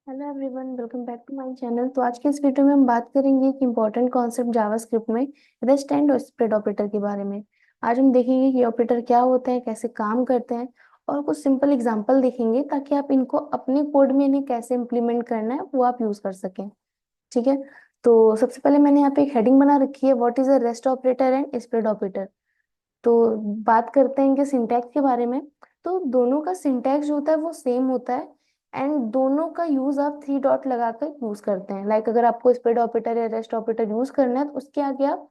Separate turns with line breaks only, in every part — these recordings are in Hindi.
Hello everyone, welcome back to my channel. तो आज के इस वीडियो में हम बात करेंगे एक इम्पॉर्टेंट कॉन्सेप्ट जावास्क्रिप्ट में रेस्ट एंड स्प्रेड ऑपरेटर के बारे में। आज हम देखेंगे कि ऑपरेटर क्या होते हैं, कैसे काम करते हैं और कुछ सिंपल एग्जांपल देखेंगे ताकि आप इनको अपने कोड में इन्हें कैसे इम्प्लीमेंट करना है वो आप यूज कर सकें। ठीक है। तो सबसे पहले मैंने यहाँ पे एक हेडिंग बना रखी है, what is a rest operator and spread operator. तो बात करते हैं इनके सिंटैक्स के बारे में। तो दोनों का सिंटैक्स जो होता है वो सेम होता है एंड दोनों का यूज आप थ्री डॉट लगाकर यूज करते हैं। लाइक अगर आपको स्प्रेड ऑपरेटर या रेस्ट ऑपरेटर यूज करना है तो उसके आगे आप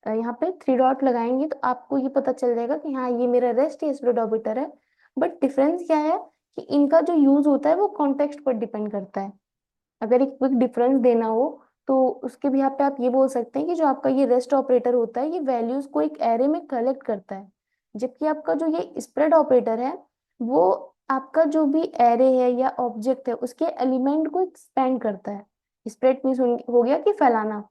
यहाँ पे थ्री डॉट लगाएंगे तो आपको ये पता चल जाएगा कि हाँ ये मेरा रेस्ट या स्प्रेड ऑपरेटर है। बट डिफरेंस क्या है कि इनका जो यूज होता है वो कॉन्टेक्स्ट पर डिपेंड करता है। अगर एक क्विक डिफरेंस देना हो तो उसके भी यहाँ पे आप ये बोल सकते हैं कि जो आपका ये रेस्ट ऑपरेटर होता है ये वैल्यूज को एक एरे में कलेक्ट करता है, जबकि आपका जो ये स्प्रेड ऑपरेटर है वो आपका जो भी एरे है या ऑब्जेक्ट है उसके एलिमेंट को एक्सपेंड करता है। स्प्रेड मीन्स हो गया कि फैलाना।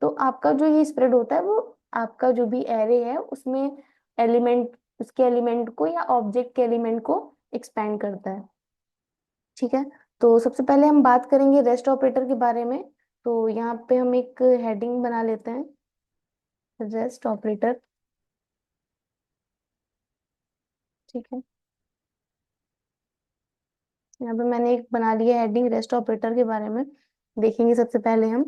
तो आपका जो ये स्प्रेड होता है वो आपका जो भी एरे है उसमें एलिमेंट उसके एलिमेंट को या ऑब्जेक्ट के एलिमेंट को एक्सपेंड करता है। ठीक है। तो सबसे पहले हम बात करेंगे रेस्ट ऑपरेटर के बारे में। तो यहाँ पे हम एक हेडिंग बना लेते हैं, रेस्ट ऑपरेटर। ठीक है। यहाँ पे मैंने एक बना लिया हेडिंग रेस्ट ऑपरेटर के बारे में। देखेंगे सबसे पहले हम।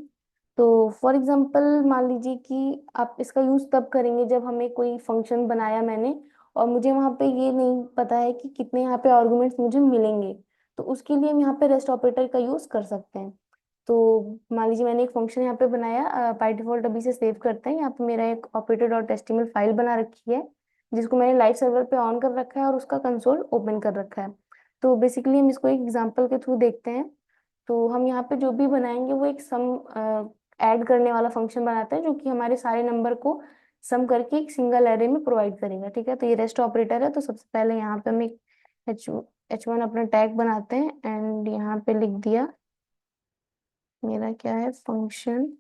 तो फॉर एग्जांपल मान लीजिए कि आप इसका यूज तब करेंगे जब हमें कोई फंक्शन बनाया मैंने और मुझे वहां पे ये नहीं पता है कि कितने यहाँ पे आर्गुमेंट्स मुझे मिलेंगे। तो उसके लिए हम यहाँ पे रेस्ट ऑपरेटर का यूज कर सकते हैं। तो मान लीजिए मैंने एक फंक्शन यहाँ पे बनाया, बाय डिफॉल्ट अभी से सेव करते हैं। यहाँ पे मेरा एक ऑपरेटर डॉट एचटीएमएल फाइल बना रखी है जिसको मैंने लाइव सर्वर पे ऑन कर रखा है और उसका कंसोल ओपन कर रखा है। तो बेसिकली हम इसको एक एग्जांपल के थ्रू देखते हैं। तो हम यहाँ पे जो भी बनाएंगे वो एक सम ऐड करने वाला फंक्शन बनाते हैं जो कि हमारे सारे नंबर को सम करके एक सिंगल एरे में प्रोवाइड करेगा। ठीक है। तो ये रेस्ट ऑपरेटर है। तो सबसे पहले यहाँ पे हम एक एच एच वन अपना टैग बनाते हैं एंड यहाँ पे लिख दिया मेरा क्या है, फंक्शन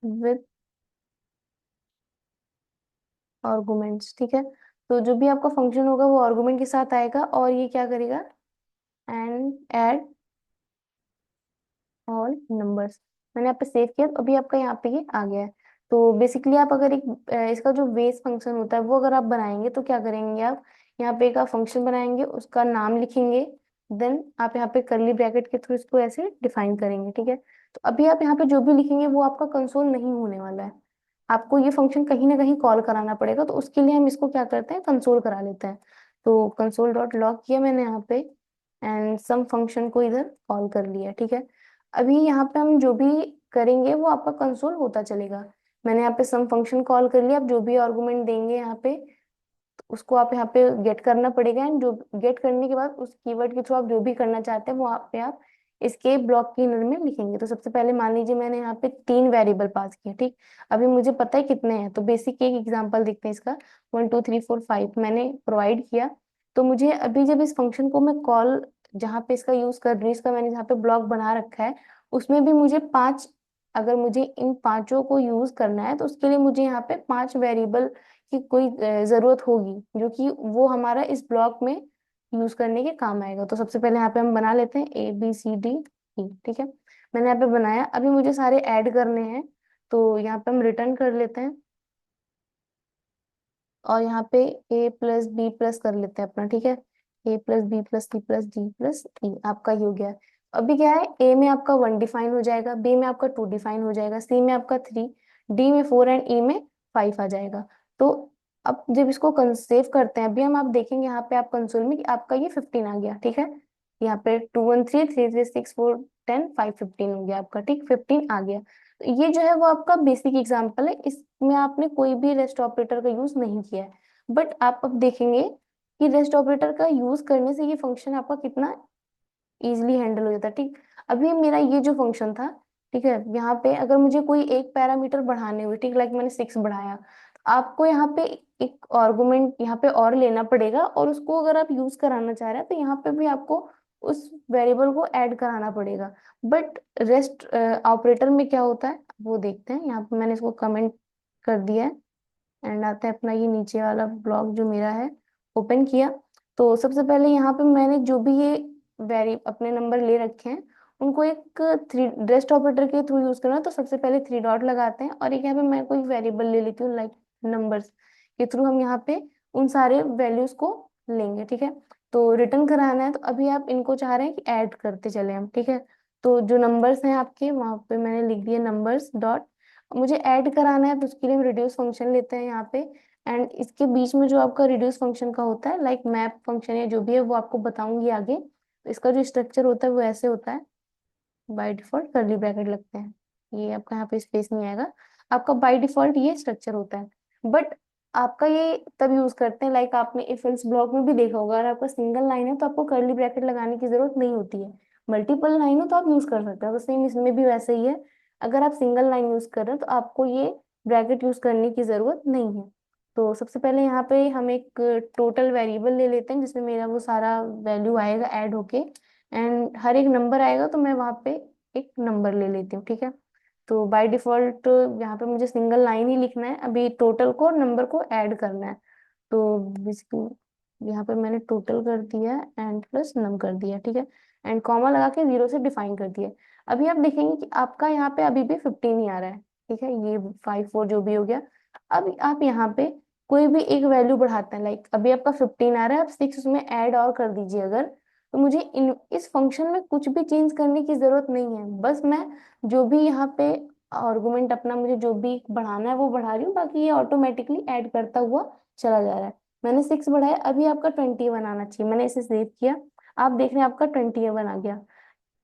विद आर्गुमेंट्स। ठीक है। तो जो भी आपका फंक्शन होगा वो आर्गुमेंट के साथ आएगा और ये क्या करेगा, एंड ऐड ऑल नंबर्स। मैंने यहाँ पे सेव किया तो अभी आपका यहाँ पे ये आ गया है। तो बेसिकली आप अगर एक इसका जो बेस फंक्शन होता है वो अगर आप बनाएंगे तो क्या करेंगे, आप यहाँ पे एक आप फंक्शन बनाएंगे, उसका नाम लिखेंगे, देन आप यहाँ पे कर्ली ब्रैकेट के थ्रू इसको ऐसे डिफाइन करेंगे। ठीक है। तो अभी आप यहाँ पे जो भी लिखेंगे वो आपका कंसोल नहीं होने वाला है। आपको ये फंक्शन कहीं ना कहीं कॉल कराना पड़ेगा। तो उसके लिए हम इसको क्या करते हैं, कंसोल करा लेते हैं। तो कंसोल डॉट लॉग किया मैंने यहाँ पे एंड सम फंक्शन को इधर कॉल कर लिया। ठीक है। अभी यहाँ पे हम जो भी करेंगे वो आपका कंसोल होता चलेगा। मैंने यहाँ पे सम फंक्शन कॉल कर लिया। आप जो भी आर्गुमेंट देंगे यहाँ पे तो उसको आप यहाँ पे गेट करना पड़ेगा एंड जो गेट करने के बाद उस कीवर्ड के थ्रू आप जो भी करना चाहते हैं वो आप पे आप इसके ब्लॉक की नर में लिखेंगे। तो सबसे पहले मान लीजिए मैंने यहाँ पे तीन वेरिएबल पास किए। ठीक। अभी मुझे पता है कितने हैं तो बेसिक एक एग्जांपल देखते हैं इसका। 1 2 3 4 5 मैंने प्रोवाइड किया। तो मुझे अभी जब इस फंक्शन को मैं कॉल जहाँ पे इसका यूज कर रही हूँ, इसका मैंने जहाँ पे ब्लॉक बना रखा है उसमें भी मुझे पांच, अगर मुझे इन पांचों को यूज करना है तो उसके लिए मुझे यहाँ पे पांच वेरिएबल की कोई जरूरत होगी जो कि वो हमारा इस ब्लॉक में यूज करने के काम आएगा। तो सबसे पहले यहाँ पे हम बना लेते हैं ABCDE। ठीक है। मैंने यहाँ पे बनाया। अभी मुझे सारे ऐड करने हैं तो यहाँ पे हम रिटर्न कर लेते हैं और यहाँ पे A+B+ कर लेते हैं अपना। ठीक है। A+B+C+D+E आपका ही हो गया। अभी क्या है, ए में आपका 1 डिफाइन हो जाएगा, बी में आपका 2 डिफाइन हो जाएगा, सी में आपका 3, डी में 4 एंड ई में 5 आ जाएगा। तो अब जब इसको सेव करते हैं अभी हम आप देखेंगे यहाँ पे आप कंसोल में कि आपका ये 15 आ गया। ठीक है। यहाँ पे 2 1 3 3 3 6 4 10 5 15 हो गया आपका। ठीक, 15 आ गया। तो ये जो है वो आपका बेसिक एग्जांपल है, इसमें आपने कोई भी रेस्ट ऑपरेटर का यूज नहीं किया है। बट आप अब देखेंगे कि रेस्ट ऑपरेटर का यूज करने से ये फंक्शन आपका कितना इजिली हैंडल हो जाता है। ठीक। अभी मेरा ये जो फंक्शन था, ठीक है, यहाँ पे अगर मुझे कोई एक पैरामीटर बढ़ाने हुए, ठीक, लाइक मैंने 6 बढ़ाया तो आपको यहाँ पे एक आर्गुमेंट यहाँ पे और लेना पड़ेगा और उसको अगर आप यूज कराना चाह रहे हैं तो यहाँ पे भी आपको उस वेरिएबल को ऐड कराना पड़ेगा। बट रेस्ट ऑपरेटर में क्या होता है वो देखते हैं। यहाँ पे मैंने इसको कमेंट कर दिया है एंड आता है अपना ये नीचे वाला ब्लॉक जो मेरा है, ओपन किया। तो सबसे पहले यहाँ पे मैंने जो भी ये वेरी अपने नंबर ले रखे हैं उनको एक थ्री रेस्ट ऑपरेटर के थ्रू यूज करना है, तो सबसे पहले थ्री डॉट लगाते हैं और एक यहाँ पे मैं कोई वेरिएबल ले लेती हूँ लाइक नंबर्स के थ्रू हम यहाँ पे उन सारे वैल्यूज को लेंगे, ठीक है। तो रिटर्न कराना है, तो अभी आप इनको चाह रहे हैं कि ऐड करते चले हम, ठीक है। तो जो नंबर्स हैं आपके वहां पे मैंने लिख दिया नंबर्स डॉट, मुझे ऐड कराना है तो उसके लिए हम रिड्यूस फंक्शन लेते हैं यहाँ पे। एंड इसके बीच में जो आपका रिड्यूस फंक्शन का होता है लाइक मैप फंक्शन या जो भी है वो आपको बताऊंगी आगे, तो इसका जो स्ट्रक्चर होता है वो ऐसे होता है। बाय डिफॉल्ट कर्ली ब्रैकेट लगते हैं, ये आपका यहाँ पे स्पेस नहीं आएगा, आपका बाय डिफॉल्ट ये स्ट्रक्चर होता है। बट आपका ये तब यूज करते हैं लाइक आपने इफ एल्स ब्लॉक में भी देखा होगा, अगर आपका सिंगल लाइन है तो आपको कर्ली ब्रैकेट लगाने की जरूरत नहीं होती है। मल्टीपल लाइन हो तो आप यूज कर सकते हो, तो सेम इसमें भी वैसे ही है। अगर आप सिंगल लाइन यूज कर रहे हो तो आपको ये ब्रैकेट यूज करने की जरूरत नहीं है। तो सबसे पहले यहाँ पे हम एक टोटल वेरिएबल ले लेते हैं जिसमें मेरा वो सारा वैल्यू आएगा ऐड होके, एंड हर एक नंबर आएगा तो मैं वहां पे एक नंबर ले लेती हूँ, ठीक है। तो बाय डिफॉल्ट यहाँ पे मुझे सिंगल लाइन ही लिखना है, अभी टोटल को और नंबर को ऐड करना है। तो बेसिकली यहाँ पे मैंने टोटल कर दिया एंड प्लस नम कर दिया, ठीक है। एंड कॉमा लगा के जीरो से डिफाइन कर दिया। अभी आप देखेंगे कि आपका यहाँ पे अभी भी 15 ही आ रहा है, ठीक है, ये 5 4 जो भी हो गया। अब आप यहाँ पे कोई भी एक वैल्यू बढ़ाते हैं, लाइक अभी आपका 15 आ रहा है, आप 6 उसमें ऐड और कर दीजिए अगर, तो मुझे इस फंक्शन में कुछ भी चेंज करने की जरूरत नहीं है, बस मैं जो भी यहाँ पे आर्गुमेंट अपना मुझे जो भी बढ़ाना है वो बढ़ा रही हूँ, बाकी ये ऑटोमेटिकली ऐड करता हुआ चला जा रहा है। मैंने 6 बढ़ाया, अभी आपका 21 आना चाहिए, मैंने इसे सेव किया, आप देख रहे हैं आपका 21 आ गया।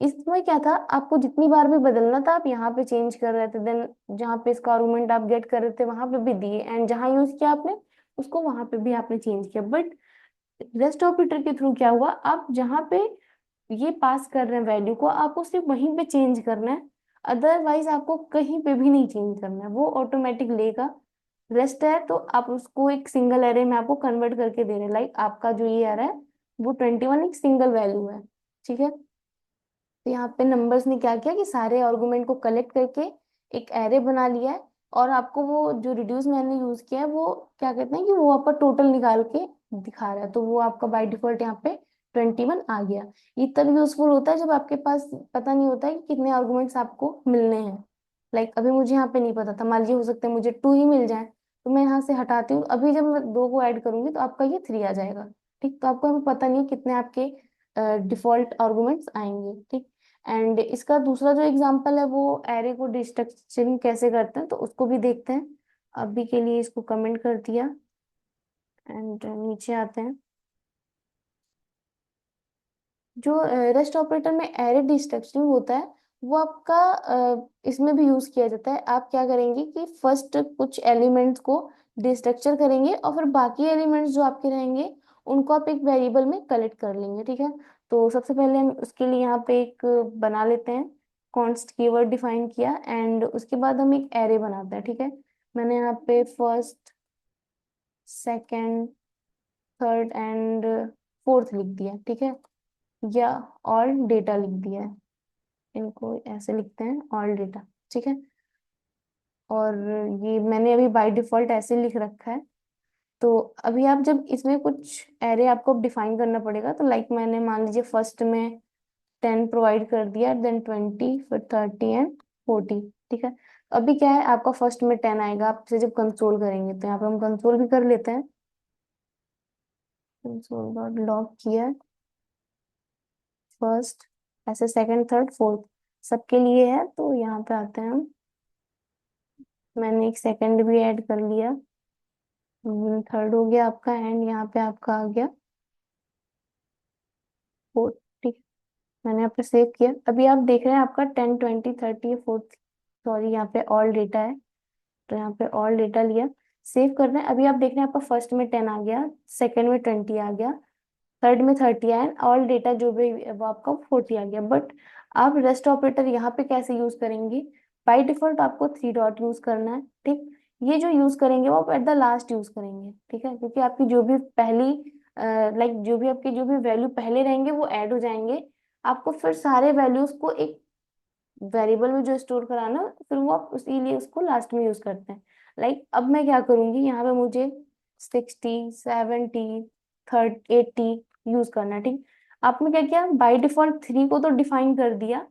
इसमें क्या था, आपको जितनी बार भी बदलना था आप यहाँ पे चेंज कर रहे थे, देन जहाँ पे इसका आर्गुमेंट आप गेट कर रहे थे वहां पे भी दिए, एंड जहाँ यूज किया आपने उसको वहां पे भी आपने चेंज किया। बट रेस्ट ऑपरेटर के थ्रू क्या हुआ, आप जहाँ पे ये पास कर रहे हैं वैल्यू को, आपको सिर्फ वहीं पे चेंज करना है, अदरवाइज आपको कहीं पे भी नहीं चेंज करना है, वो ऑटोमेटिक लेगा। रेस्ट है तो आप उसको एक सिंगल एरे में आपको कन्वर्ट करके दे रहे हैं, लाइक आपका जो ये आ रहा है वो 21 एक सिंगल वैल्यू है, ठीक है। तो यहाँ पे नंबर्स ने क्या किया कि सारे आर्गुमेंट को कलेक्ट करके एक एरे बना लिया है, और आपको वो जो रिड्यूस मैंने यूज किया है वो क्या कहते हैं कि वो आपका टोटल निकाल के दिखा रहा है, तो वो आपका बाय डिफॉल्ट यहाँ पे 21 आ गया। ये तब यूजफुल होता है जब आपके पास पता नहीं होता है कि कितने आर्गुमेंट्स आपको मिलने हैं। लाइक अभी मुझे यहाँ पे नहीं पता था, मान लीजिए हो सकता है मुझे 2 ही मिल जाए, तो मैं यहाँ से हटाती हूँ, अभी जब मैं 2 को ऐड करूंगी तो आपका ये 3 आ जाएगा। ठीक, तो आपको अभी पता नहीं है कितने आपके डिफॉल्ट आर्गुमेंट्स आएंगे, ठीक। एंड इसका दूसरा जो एग्जांपल है वो एरे को डिस्ट्रक्चरिंग कैसे करते हैं, तो उसको भी देखते हैं। अभी के लिए इसको कमेंट कर दिया एंड नीचे आते हैं। जो रेस्ट ऑपरेटर में एरे डिस्ट्रक्चरिंग होता है वो आपका इसमें भी यूज किया जाता है। आप क्या करेंगे कि फर्स्ट कुछ एलिमेंट्स को डिस्ट्रक्चर करेंगे और फिर बाकी एलिमेंट्स जो आपके रहेंगे उनको आप एक वेरिएबल में कलेक्ट कर लेंगे, ठीक है। तो सबसे पहले हम उसके लिए यहाँ पे एक बना लेते हैं, कॉन्स्ट कीवर्ड डिफाइन किया एंड उसके बाद हम एक एरे बनाते हैं, ठीक है। मैंने यहाँ पे first second third and fourth लिख दिया, ठीक है, या ऑल डेटा लिख दिया है, इनको ऐसे लिखते हैं ऑल डेटा, ठीक है। और ये मैंने अभी बाय डिफॉल्ट ऐसे लिख रखा है। तो अभी आप जब इसमें कुछ एरे आपको डिफाइन करना पड़ेगा, तो लाइक मैंने मान लीजिए फर्स्ट में 10 प्रोवाइड कर दिया, देन 20 फिर 30 एंड 40, ठीक है। अभी क्या है, आपका फर्स्ट में 10 आएगा, आप इसे जब कंसोल करेंगे तो यहाँ पे हम कंसोल भी कर लेते हैं, कंसोल डॉट लॉग किया फर्स्ट, ऐसे सेकंड थर्ड फोर्थ सबके लिए है, तो यहाँ पे आते हैं हम, मैंने एक सेकंड भी ऐड कर लिया, थर्ड हो गया आपका, एंड यहाँ पे आपका आ गया फोर्थ, ठीक। मैंने यहाँ पे सेव किया, अभी आप देख रहे हैं आपका 10 20 30 फोर्थ, सॉरी यहाँ पे ऑल डेटा है, तो यहाँ पे ऑल डेटा लिया, सेव कर रहे हैं। अभी आप देख रहे हैं आपका फर्स्ट में 10 आ गया, सेकंड में 20 आ गया, थर्ड में 30 आया, ऑल डेटा जो भी है वो आपका 40 आ गया। बट आप रेस्ट ऑपरेटर यहाँ पे कैसे यूज करेंगे, बाय डिफॉल्ट आपको थ्री डॉट यूज करना है, ठीक। ये जो यूज करेंगे वो आप एट द लास्ट यूज करेंगे, ठीक है, क्योंकि आपकी जो भी पहली लाइक जो भी आपके जो भी वैल्यू पहले रहेंगे वो ऐड हो जाएंगे, आपको फिर सारे वैल्यूज को एक वेरिएबल में जो स्टोर कराना फिर वो आप उसी लिए उसको लास्ट में यूज करते हैं। लाइक अब मैं क्या करूंगी, यहाँ पे मुझे 60 70 80 यूज करना है, ठीक। आपने क्या किया, बाय डिफॉल्ट 3 को तो डिफाइन कर दिया,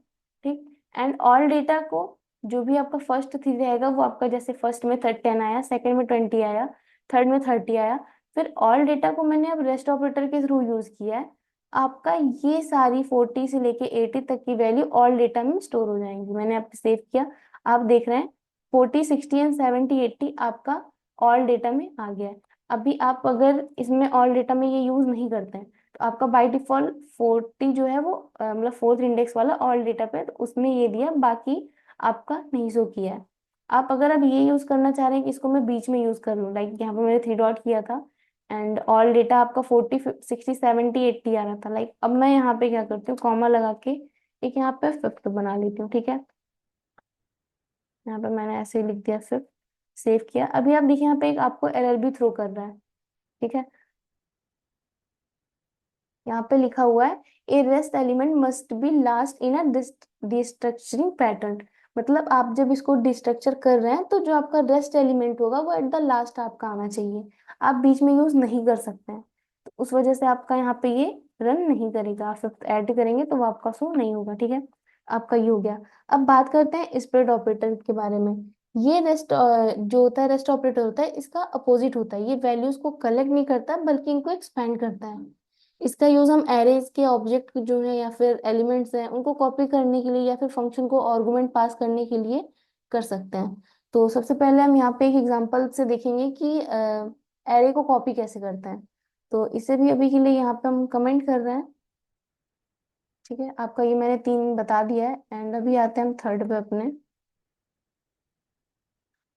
ठीक। एंड ऑल डेटा को, जो भी आपका फर्स्ट थ्री रहेगा वो आपका, जैसे फर्स्ट में 10 आया, सेकंड में 20 आया, थर्ड में 30 आया, फिर ऑल डेटा को मैंने अब रेस्ट ऑपरेटर के थ्रू यूज किया है। आपका ये सारी 40 से लेके 80 तक की वैल्यू ऑल डेटा में स्टोर हो जाएंगी। मैंने आप सेव किया, आप देख रहे हैं 40, 60 एंड 70, 80 आपका ऑल डेटा में आ गया है। अभी आप अगर इसमें ऑल डेटा में ये यूज नहीं करते हैं तो आपका बाय डिफॉल्ट 40 जो है वो मतलब फोर्थ इंडेक्स वाला ऑल डेटा पे है, तो उसमें ये दिया, बाकी आपका नहीं शो किया है। आप अगर अब ये यूज करना चाह रहे हैं कि इसको मैं बीच में यूज कर लूँ, लाइक यहाँ पे मैंने थ्री डॉट किया था एंड ऑल डेटा आपका 40, 60, 70, 80 आ रहा था, लाइक अब मैं यहाँ पे क्या करती हूँ, कॉमा लगा के एक यहाँ पे फिफ्थ बना लेती हूँ। ठीक है, यहाँ पे मैंने ऐसे ही लिख दिया फिफ्थ, सेव किया। अभी आप देखिए यहाँ पे एक आपको एरर भी थ्रो कर रहा है। ठीक है, यहाँ पे लिखा हुआ है a rest element must be last in a destructuring pattern. मतलब आप जब इसको डिस्ट्रक्चर कर रहे हैं तो जो आपका रेस्ट एलिमेंट होगा वो एट द लास्ट आपका आना चाहिए, आप बीच में यूज नहीं कर सकते हैं। तो उस वजह से आपका यहाँ पे ये रन नहीं करेगा, आप फिफ्थ ऐड करेंगे तो वो आपका शो नहीं होगा। ठीक है, आपका ये हो गया। अब बात करते हैं स्प्रेड ऑपरेटर के बारे में। ये रेस्ट जो होता है, रेस्ट ऑपरेटर होता है, इसका अपोजिट होता है। ये वैल्यूज को कलेक्ट नहीं करता बल्कि इनको एक्सपेंड करता है। इसका यूज हम एरेज के ऑब्जेक्ट जो है या फिर एलिमेंट्स हैं उनको कॉपी करने के लिए या फिर फंक्शन को आर्गुमेंट पास करने के लिए कर सकते हैं। तो सबसे पहले हम यहाँ पे एक एग्जांपल से देखेंगे कि एरे को कॉपी कैसे करते हैं। तो इसे भी अभी के लिए यहाँ पे हम कमेंट कर रहे हैं। ठीक है, आपका ये मैंने तीन बता दिया है एंड अभी आते हैं हम थर्ड पे अपने।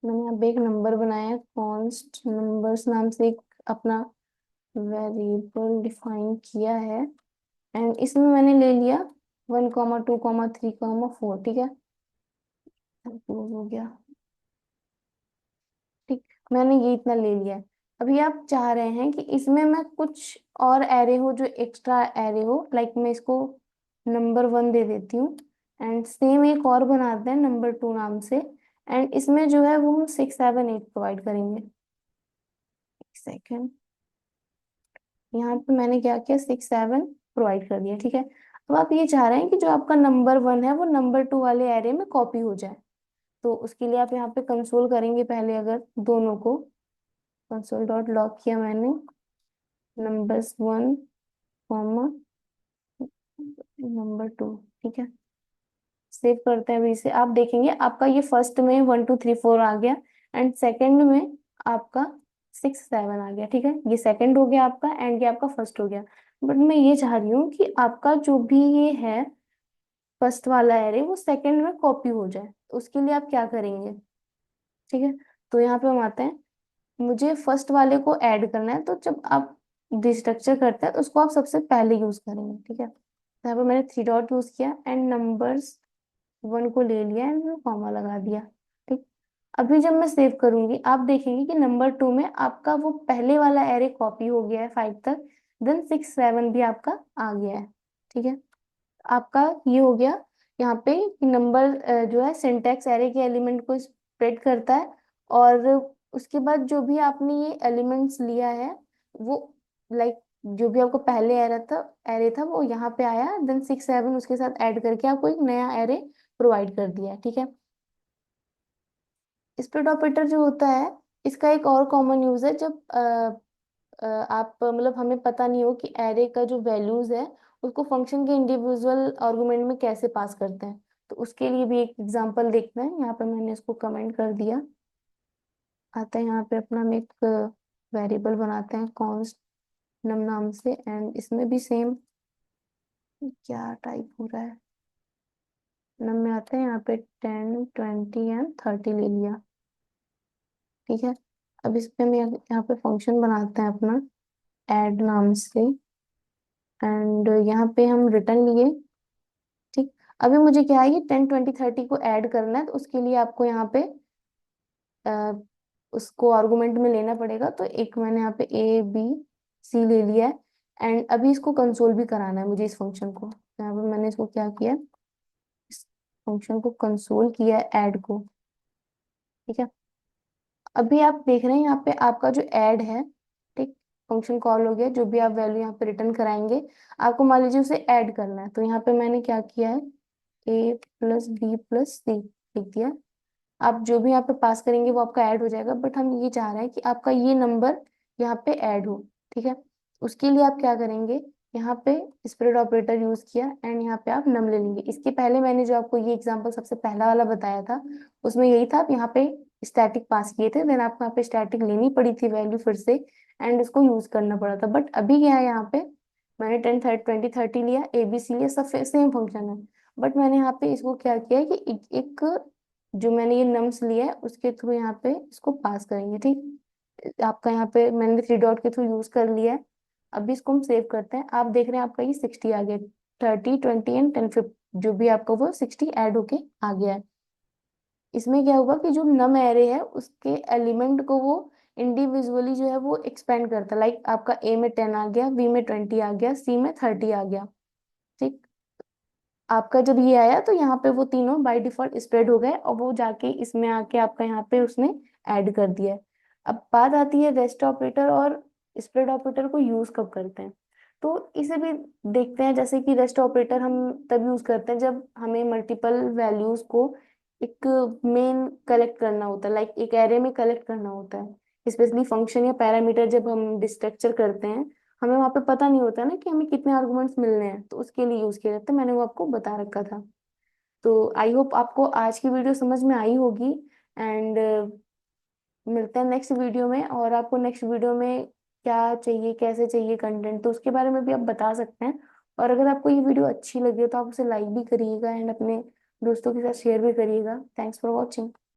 मैंने यहाँ पे एक नंबर बनाया है, कॉन्स्ट नंबर्स नाम से एक अपना वेरिएबल डिफाइन किया है एंड इसमें मैंने ले लिया 1, 2, 3, 4। ठीक है, क्लोज हो गया। ठीक, मैंने ये इतना ले लिया है। अभी आप चाह रहे हैं कि इसमें मैं कुछ और एरे हो, जो एक्स्ट्रा एरे हो, लाइक मैं इसको नंबर 1 दे देती हूँ एंड सेम एक और बनाते हैं नंबर 2 नाम से एंड इसमें जो है वो हम 6, 7, 8 प्रोवाइड करेंगे। एक सेकेंड, यहाँ पे मैंने क्या किया, 6, 7 प्रोवाइड कर दिया। ठीक है, अब आप ये चाह रहे हैं कि जो आपका नंबर 1 है वो नंबर 2 वाले एरे में कॉपी हो जाए। तो उसके लिए आप यहाँ पे कंसोल करेंगे पहले, अगर दोनों को कंसोल डॉट लॉग किया मैंने, नंबर्स 1, कॉमा नंबर 2। ठीक है, सेव करते हैं। अभी इसे आप देखेंगे आपका ये फर्स्ट में 1, 2, 3, 4 आ गया एंड सेकंड में आपका 6, 7 आ गया। ठीक है, ये सेकंड हो गया आपका एंड ये आपका फर्स्ट हो गया। बट मैं ये चाह रही हूँ कि आपका जो भी ये है फर्स्ट वाला एरे वो सेकंड में कॉपी हो जाए, तो उसके लिए आप क्या करेंगे। ठीक है, तो यहाँ पे हम आते हैं, मुझे फर्स्ट वाले को ऐड करना है, तो जब आप डिस्ट्रक्चर करते हैं तो उसको आप सबसे पहले यूज करेंगे। ठीक है, तो यहाँ पे मैंने थ्री डॉट यूज किया एंड नंबर्स 1 को ले लिया एंड कॉमा लगा दिया। ठीक, अभी जब मैं सेव करूंगी आप देखेंगे कि नंबर 2 में आपका वो पहले वाला एरे कॉपी हो गया है 5 तक, देन 6, 7 भी आपका आ गया है। ठीक है, आपका ये हो गया। यहाँ पे नंबर जो है सिंटैक्स एरे के एलिमेंट को स्प्रेड करता है और उसके बाद जो भी आपने ये एलिमेंट्स लिया है वो, लाइक जो भी आपको पहले एरे था वो यहाँ पे आया, देन 6, 7 उसके साथ ऐड करके आपको एक नया एरे प्रोवाइड कर दिया है। ठीक है, स्प्लिट ऑपरेटर जो होता है इसका एक और कॉमन यूज है, जब आप मतलब हमें पता नहीं हो कि एरे का जो वैल्यूज है उसको फंक्शन के इंडिविजुअल आर्गुमेंट में कैसे पास करते हैं। तो उसके लिए भी एक एग्जांपल देखना है, यहाँ पे मैंने इसको कमेंट कर दिया। आता है यहाँ पे अपना हम एक वेरिएबल बनाते हैं कॉन्स्ट नम नाम से एंड इसमें भी सेम, क्या टाइप हो रहा है, नम में आते हैं यहाँ पे 10, 20 एंड 30 ले लिया। ठीक है, अब इस पे हम यहाँ पे फंक्शन बनाते हैं अपना ऐड नाम से एंड यहाँ पे हम रिटर्न लिए। ठीक, अभी मुझे क्या है, ये 10, 20, 30 को ऐड करना है, तो उसके लिए आपको यहाँ पे अ, उसको आर्गुमेंट में लेना पड़ेगा। तो एक मैंने यहाँ पे A, B, C ले लिया है एंड अभी इसको कंसोल भी कराना है मुझे इस फंक्शन को। तो यहाँ पे मैंने इसको क्या किया, इस फंक्शन को कंसोल किया है ऐड को। ठीक है, अभी आप देख रहे हैं यहाँ पे आपका जो ऐड है, ठीक, फंक्शन कॉल हो गया, जो भी आप वैल्यू यहाँ पे रिटर्न कराएंगे आपको मान लीजिए उसे ऐड करना है। तो यहाँ पे मैंने क्या किया है, a+b+c लिख दिया। आप जो भी यहाँ पे पास करेंगे वो आपका ऐड हो जाएगा, बट हम ये चाह रहे हैं कि आपका ये नंबर यहाँ पे ऐड हो। ठीक है, उसके लिए आप क्या करेंगे, यहाँ पे स्प्रेड ऑपरेटर यूज किया एंड यहाँ पे आप नम ले लेंगे। इसके पहले मैंने जो आपको ये एग्जांपल सबसे पहला वाला बताया था उसमें यही था, आप यहाँ पे स्टैटिक पास किए थे, देन आपको यहाँ पे स्टैटिक लेनी पड़ी थी वैल्यू फिर से एंड उसको यूज करना पड़ा था। बट अभी क्या है, यहाँ पे मैंने 10 30 20 30 लिया, ABC लिया, सब सेम फंक्शन है। बट मैंने यहाँ पे इसको क्या किया है कि एक जो मैंने ये नम्स लिया है उसके थ्रू यहाँ पे इसको पास करेंगे। ठीक, आपका यहाँ पे मैंने 3 डॉट के थ्रू यूज कर लिया है। अभी इसको हम सेव करते हैं। आप देख रहे हैं आपका ये 60 आ गया, 30 20 एंड 10 50 जो भी आपका वो 60 ऐड होके आ गया है। इसमें क्या होगा कि जो नम एरे है उसके एलिमेंट को वो इंडिविजुअली जो है वो एक्सपेंड करता है। लाइक आपका A में 10 आ गया, B में 20 आ गया, C में 30 आ गया। ठीक, आपका जब ये आया तो यहाँ पे वो तीनों बाय डिफॉल्ट स्प्रेड हो गए और वो जाके इसमें आके आपका यहाँ पे उसने ऐड कर दिया है। अब बात आती है रेस्ट ऑपरेटर और स्प्रेड ऑपरेटर को यूज कब करते हैं। तो इसे भी देखते हैं। जैसे कि रेस्ट ऑपरेटर हम तब यूज करते हैं जब हमें मल्टीपल वैल्यूज को एक मेन कलेक्ट करना होता है, लाइक एक एरे में कलेक्ट करना होता है। स्पेशली फंक्शन या पैरामीटर जब हम डिस्ट्रक्चर करते हैं, हमें वहां पे पता नहीं होता ना कि हमें कितने आर्गुमेंट्स मिलने हैं, तो उसके लिए यूज किया जाता है। मैंने वो आपको बता रखा था। तो आई होप आपको आज की वीडियो समझ में आई होगी एंड मिलते हैं नेक्स्ट वीडियो में। और आपको नेक्स्ट वीडियो में क्या चाहिए, कैसे चाहिए कंटेंट, तो उसके बारे में भी आप बता सकते हैं। और अगर आपको ये वीडियो अच्छी लगी हो तो आप उसे लाइक भी करिएगा एंड अपने दोस्तों के साथ शेयर भी करिएगा। Thanks for watching.